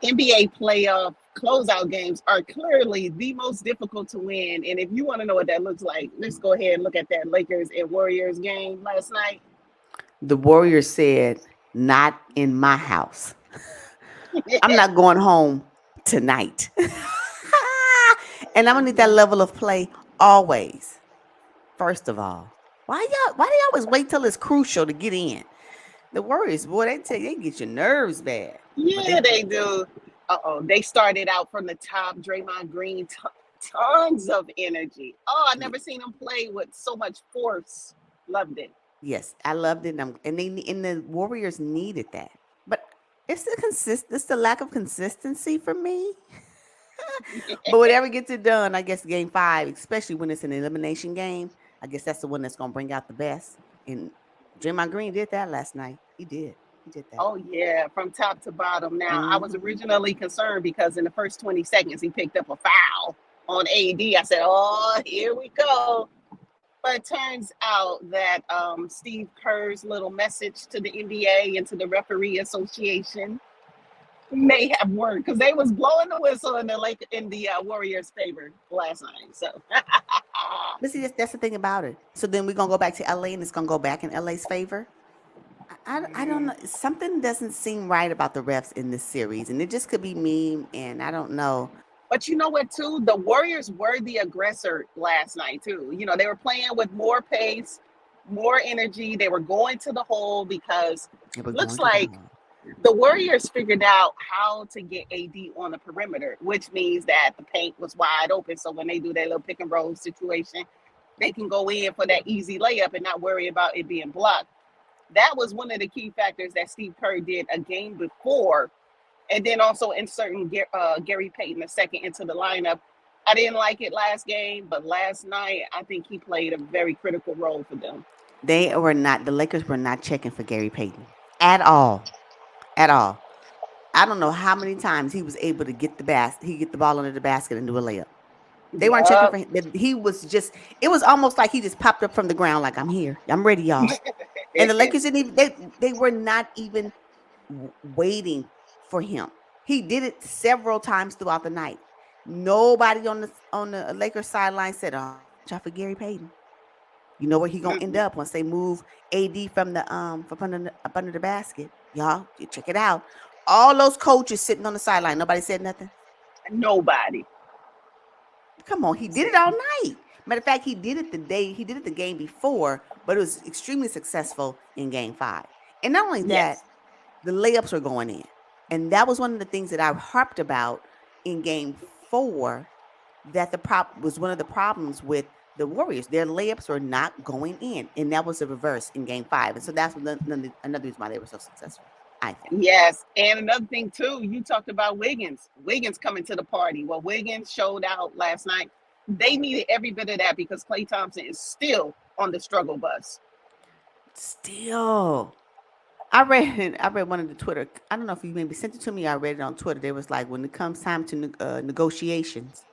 NBA playoff closeout games are clearly the most difficult to win. And if you want to know what that looks like, let's go ahead and look at that Lakers and Warriors game last night. The Warriors said, "Not in my house. I'm not going home tonight." And I'm gonna need that level of play always. First of all, why do you always wait till it's crucial to get in? The Warriors, boy, they tell you they get your nerves bad. But Yeah, they they do. They started out from the top. Draymond Green, tons of energy. Oh, I yeah, never seen him play with so much force. Loved it. yes, I loved it. And the Warriors needed that. But it's the lack of consistency for me. But whatever gets it done, I guess game five, especially when it's an elimination game, I guess that's the one that's gonna bring out the best. And Draymond Green did that last night. He did. He did that. Oh yeah, from top to bottom. Now I was Hmm. originally concerned because in the first 20 seconds he picked up a foul on AD. I said, "Oh, here we go." But it turns out that Steve Kerr's little message to the NBA and to the referee association may have worked because they was blowing the whistle in the Warriors' favor last night. So But see, that's the thing about it. So then we're gonna go back to LA, and it's gonna go back in LA's favor. I don't know. Something doesn't seem right about the refs in this series, and it just could be me, and I don't know. but you know what, too? The Warriors were the aggressor last night, too. You know, they were playing with more pace, more energy. They were going to the hole because If we're looks going to the like hall. the Warriors figured out how to get AD on the perimeter, which means that the paint was wide open. So when they do their little pick and roll situation, they can go in for that easy layup and not worry about it being blocked. That was one of the key factors that Steve Kerr did a game before, and then also inserting Gary Payton II into the lineup. I didn't like it last game, but last night I think he played a very critical role for them. They were not. The Lakers were not checking for Gary Payton at all. At all. I don't know how many times he was able to get the He get the ball under the basket and do a layup. They weren't checking Yup. for him. He was just. It was almost like he just popped up from the ground, like I'm here. I'm ready, y'all. And the Lakers didn't even. They were not even waiting for him. He did it several times throughout the night. Nobody on the Lakers sideline said, "Oh, watch out for Gary Payton." You know where he gonna end up once they move AD from the from up under the basket. Y'all, you check it out. All those coaches sitting on the sideline. Nobody said nothing. Nobody. Come on, he did it all night. Matter of fact, he did it the game before, but it was extremely successful in game five. And not only that, Yes. the layups were going in. And that was one of the things that I harped about in game four, that the prop was one of the problems with the Warriors. Their layups were not going in. And that was the reverse in game five. And so that's another reason why they were so successful, I think. Yes, and another thing too, you talked about Wiggins. Wiggins coming to the party. Well, Wiggins showed out last night. They needed every bit of that because Klay Thompson is still on the struggle bus. Still. I read one of the Twitter. I don't know if you maybe sent it to me. I read it on Twitter. They was like, when it comes time to negotiations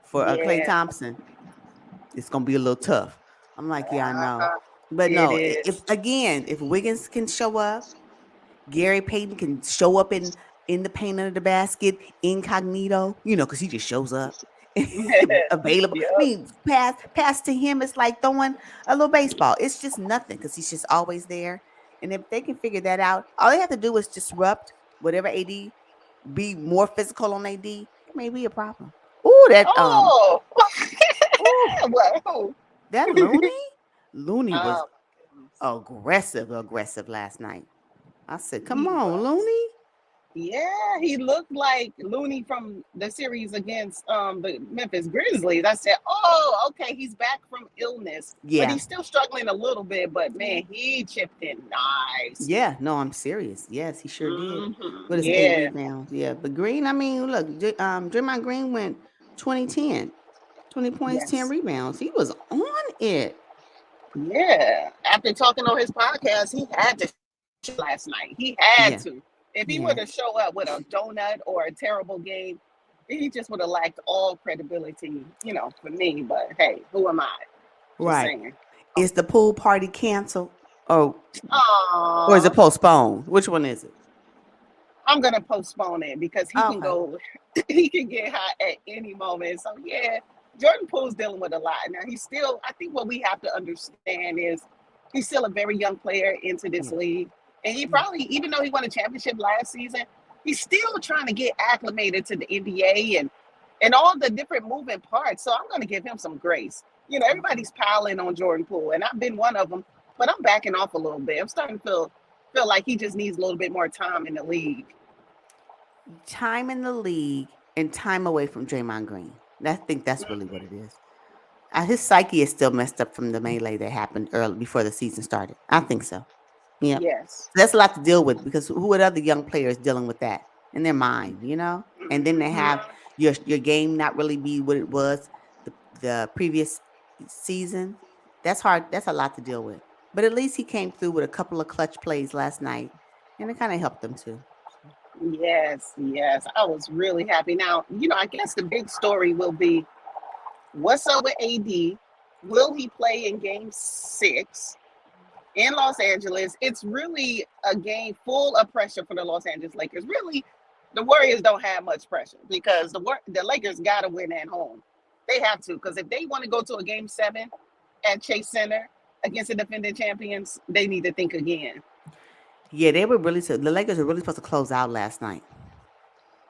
for Clay Yeah, Thompson, it's gonna be a little tough. I'm like, yeah, I know, uh-huh. but It no. If is. again, if Wiggins can show up, Gary Payton can show up in the paint under the basket incognito, because he just shows up. Available. I Yep. mean, pass to him. It's like throwing a little baseball. It's just nothing because he's just always there. And if they can figure that out, all they have to do is disrupt whatever AD, be more physical on AD. It may be a problem. Ooh, Oh, ooh, well, that Looney was um, aggressive last night. I said, come he on, was. Looney. Yeah, he looked like Looney from the series against the Memphis Grizzlies. I said, "Oh, okay, he's back from illness, but Yeah. he's still struggling a little bit. But Yeah. man, he chipped in nice. Yeah, no, I'm serious. Yes, he sure did. With his eight Yeah, rebounds. Yeah, but Green, I mean, look, Draymond Green went 20-10, 20 points, 10 yes, rebounds. He was on it. yeah." After talking on his podcast, he had to show last night. He had Yeah, to. If he he were had to to. show up with a donut or a terrible game, he just would have lacked all credibility, for me. But hey, who am I? Just Right. saying. Is the pool party canceled? Or is it Oh, postponed? Which one is it? I'm gonna postpone it because he can Okay. go, he can get hot at any moment. So yeah, Jordan Poole's dealing with a lot now. He's still. I think what we have to understand is he's still a very young player into this Yes. league, and he Yes. probably, even though he won a championship last season, he's still trying to get acclimated to the NBA and all the different moving parts. So I'm gonna give him some grace. You know, Okay. everybody's piling on Jordan Poole, and I've been one of them, but I'm backing off a little bit. I'm starting to feel like he just needs a little bit more time in the league. Time in the league and time away from Draymond Green. I think that's really what it is. His psyche is still messed up from the melee that happened early before the season started. I think so. Yep. Yes. So that's a lot to deal with because who would other young players dealing with that in their mind, you know? And then they Mhm. have your game not really be what it was the previous season. That's hard. That's a lot to deal with. But at least he came through with a couple of clutch plays last night, and it kind of helped them too. So, Yes, yes. I was really happy. Now, I guess the big story will be what's up with AD? Will he play in game 6 in Los Angeles? It's really a game full of pressure for the Los Angeles Lakers. Really, the Warriors don't have much pressure because the Lakers got to win at home. They have to, because if they want to go to a game 7 at Chase Center against the defending champions, they need to think again. yeah, the Lakers were really supposed to close out last night.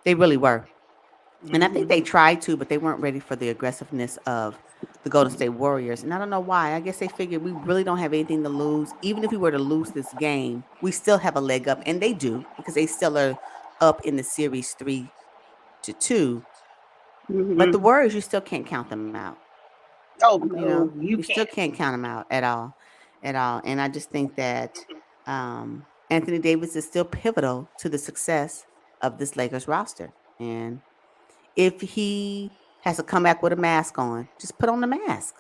They really were. And I think Mhm. they tried to, but they weren't ready for the aggressiveness of the Golden State Warriors. And I don't know why. I guess they figured we really don't have anything to lose. Even if we were to lose this game, we still have a leg up. And they do, because they still are up in the series 3-2. But the Mhm. Warriors, you still can't count them out. Oh You know, no, you you still can't. can't count them out at all. At all. And I just think that Anthony Davis is still pivotal to the success of this Lakers roster. And if he has to come back with a mask on, just put on the mask.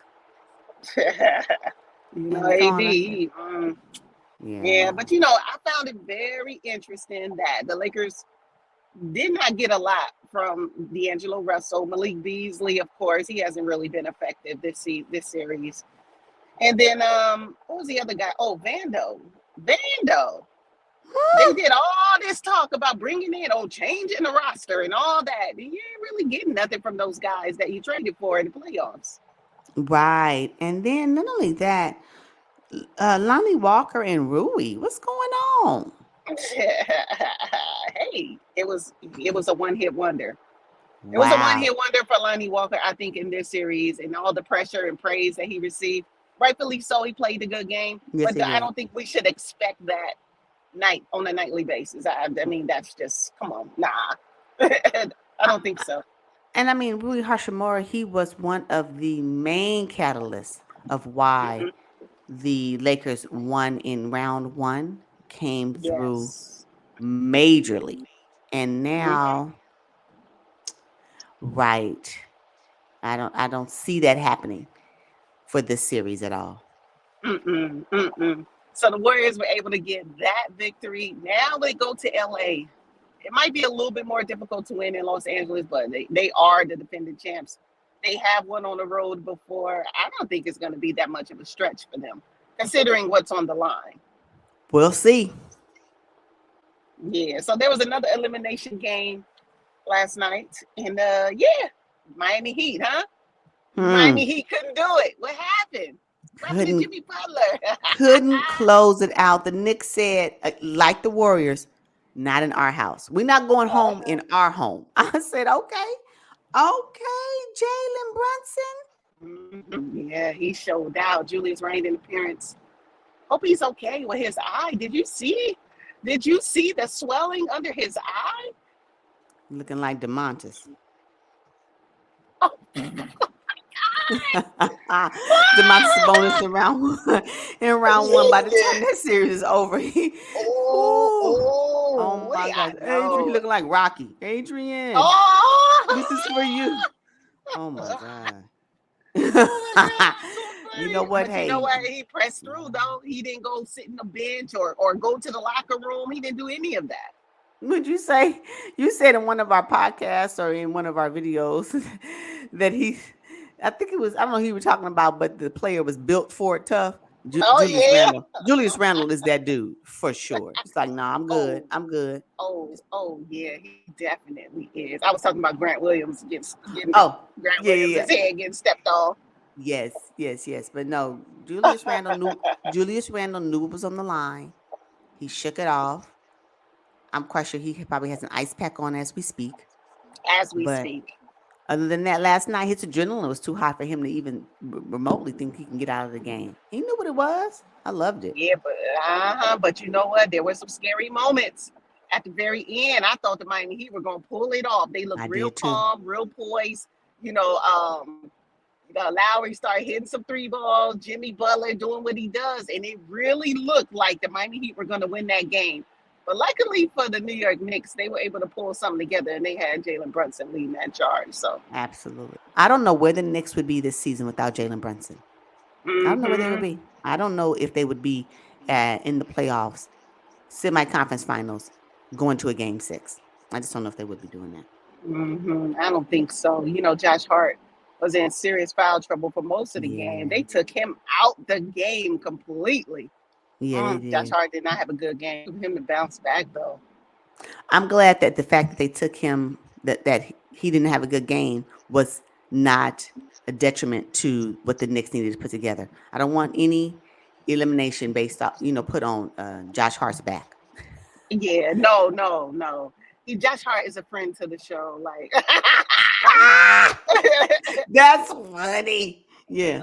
And come AD. on, Yeah, yeah. but I found it very interesting that the Lakers did not get a lot from D'Angelo Russell. Malik Beasley, of course, he hasn't really been effective this series. And then what was the other guy? Oh, Vando. Vando. They did all this talk about bringing in, changing the roster and all that. And you ain't really getting nothing from those guys that you traded for in the playoffs. Right. And then not only that, Lonnie Walker and Rui, what's going on? Hey, it was a one hit wonder. It was a one Wow. hit wonder for Lonnie Walker, I think, in this series and all the pressure and praise that he received. Rightfully so, he played a good game, Yes, but he I did. don't think we should expect that night on a nightly basis. I mean, that's just come on, nah. I don't think so. And I mean, Rui Hashimura, he was one of the main catalysts of why Mhm. the Lakers won in round one, came through Yes. majorly. And Mhm. now, right, I don't see that happening for this series at all. Mm-mm, mm-mm. So the Warriors were able to get that victory. Now they go to LA. It might be a little bit more difficult to win in Los Angeles, but they are the defending champs. They have won on the road before. I don't think it's going to be that much of a stretch for them, considering what's on the line. We'll see. Yeah. So there was another elimination game last night, and yeah, Miami Heat, huh? Miami Hmm. Heat couldn't do it. What happened? What happened to Couldn't Jimmy Butler? couldn't close it out. The Knicks said, like the Warriors, not in our house. We're not going home in our home. I said, okay, Jalen Brunson. Mhm. Yeah, he showed out. Julius Randle appearance. Hope he's okay with his eye. Did you see? Did you see the swelling under his eye? Looking like DeMontis. Oh, DeMontis bonus in round one. In round one, by the time that series is over, oh, whoo, oh oh, my wait, I gosh, Adrian, he know. looking like Rocky. Adrian, Oh, this is for you. Oh my god. oh my God, so You know funny. what? But you know Hey, what? He pressed through though. He didn't go sit in the bench or go to the locker room. He didn't do any of that. would you say you said in one of our podcasts or in one of our videos that I think it was, I don't know who you were talking about, but the player was built for it tough. Oh Julius yeah. Randle. Julius Randle is that dude for sure. It's like, nah, I'm good. Oh, I'm good. oh yeah, he definitely is. I was talking about Grant Williams getting Oh, Grant yeah, Williams' yeah, his yeah. head getting stepped on. Yes, yes, yes. But no, Julius Randle knew it was on the line. He shook it off. I'm quite sure he probably has an ice pack on as we speak. As we But speak. other than that, last night his adrenaline was too high for him to even remotely think he can get out of the game. He knew what it was. I loved it. Yeah, but you know what? There were some scary moments at the very end. I thought the Miami Heat were gonna pull it off. They looked I real did too. calm, real poised. You know, Lowry started hitting some three balls. Jimmy Butler doing what he does, and it really looked like the Miami Heat were gonna win that game. But luckily for the New York Knicks, they were able to pull something together, and they had Jalen Brunson leading that charge. So, Absolutely. I don't know where the Knicks would be this season without Jalen Brunson. I don't know where they would mm-hmm, be. I don't know if they would be in the playoffs, semi-conference finals, going to a game 6. I just don't know if they would be doing that. I don't think so. You know, Josh Hart was in serious foul trouble for most of the game. Yeah. They took him out the game completely. Yeah, they Josh did. Hart did not have a good game. For him to bounce back though. I'm glad that the fact that they took him, that he didn't have a good game, was not a detriment to what the Knicks needed to put together. I don't want any elimination based off, put on Josh Hart's back. Yeah, no, no, no. Josh Hart is a friend to the show. Like, That's funny. Yeah.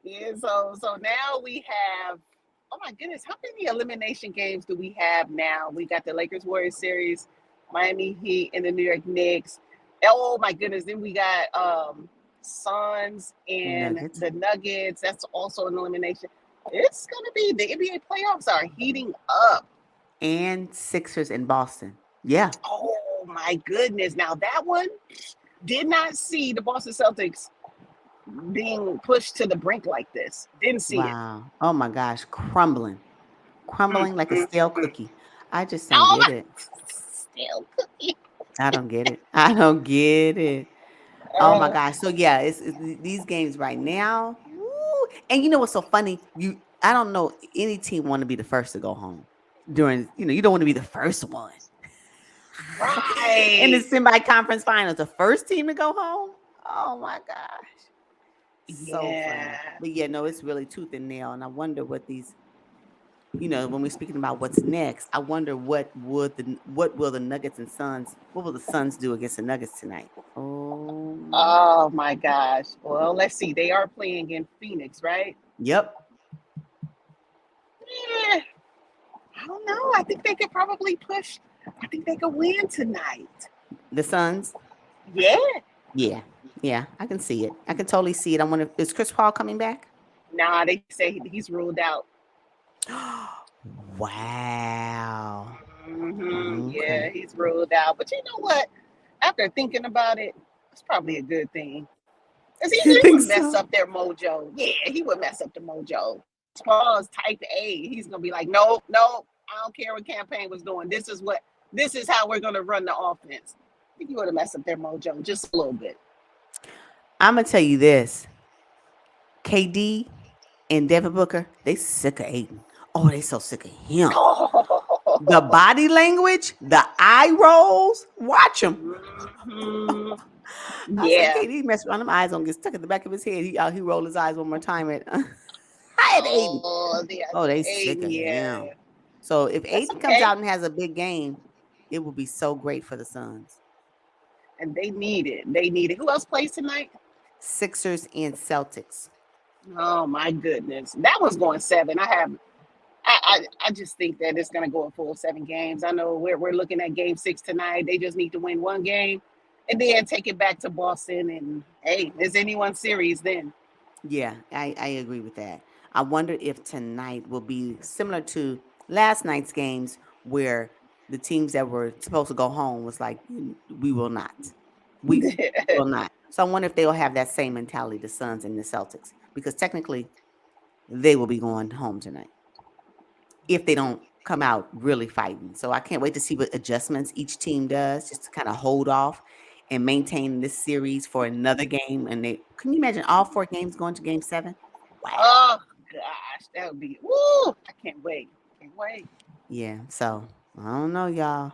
yeah. So now we have. Oh my goodness, how many elimination games do we have now? We got the Lakers Warriors series, Miami Heat, and the New York Knicks. Oh my goodness, then we got Suns and Nuggets the Nuggets. That's also an elimination. It's gonna be the NBA playoffs are heating up. and Sixers in Boston. Yeah. Oh my goodness. Now that one did not see the Boston Celtics being pushed to the brink like this. Didn't see it. Wow. Oh my gosh. Crumbling like a stale Mm. cookie. I just don't Oh get my it. still cookie. I don't get it. I don't get it. Oh my Uh, gosh. So yeah, it's these games right now. Woo. And you know what's so funny? I don't know any team want to be the first to go home during, you don't want to be the first one. In the right. semi-conference finals, the first team to go home. Oh my gosh. So funny. Yeah. But yeah, no, it's really tooth and nail. And I wonder what these, when we're speaking about what's next, I wonder what will the Nuggets and Suns, what will the Suns do against the Nuggets tonight? Oh my. Oh my gosh. Well, let's see. They are playing in Phoenix, right? Yep. Yeah. I don't know. I think they could probably push. I think they could win tonight. The Suns. Yeah. Yeah. Yeah. I can see it. I can totally see it. I wonder, is Chris Paul coming back? Nah, they say he's ruled out. Wow. Yeah, Okay. he's ruled out. But you know what? After thinking about it, it's probably a good thing. Because You he think would mess so? up their mojo. Yeah, he would mess up the mojo. Paul's type A. He's gonna be like, nope, nope. I don't care what campaign was doing. This is how we're gonna run the offense. I think he would have messed up their mojo just a little bit. I'm gonna tell you this. KD and Devin Booker, they sick of Aiden. Oh, they so sick of him. The body language, the eye rolls. Watch him. Mhm. I said, Yeah. KD mess around. Them eyes gonna get stuck in the back of his head. He roll his eyes one more time at Aiden. Oh, the Oh, they sick Aiden, of yeah. him. So if That's Aiden comes okay. out and has a big game, it will be so great for the Suns. And they need it. They need it. Who else plays tonight? Sixers and Celtics. Oh my goodness. That was going seven. I just think that it's gonna go a full 7 games. I know we're looking at game 6 tonight. They just need to win one game and then take it back to Boston and hey, is anyone series then? Yeah, I agree with that. I wonder if tonight will be similar to last night's games where the teams that were supposed to go home was like, we will not. We will not. So I wonder if they'll have that same mentality, the Suns and the Celtics, because technically they will be going home tonight if they don't come out really fighting. So I can't wait to see what adjustments each team does just to kind of hold off and maintain this series for another game. And can you imagine all 4 games going to game 7? Wow. Oh gosh, that would be. Woo! I can't wait. Can't wait. Yeah. So I don't know, y'all.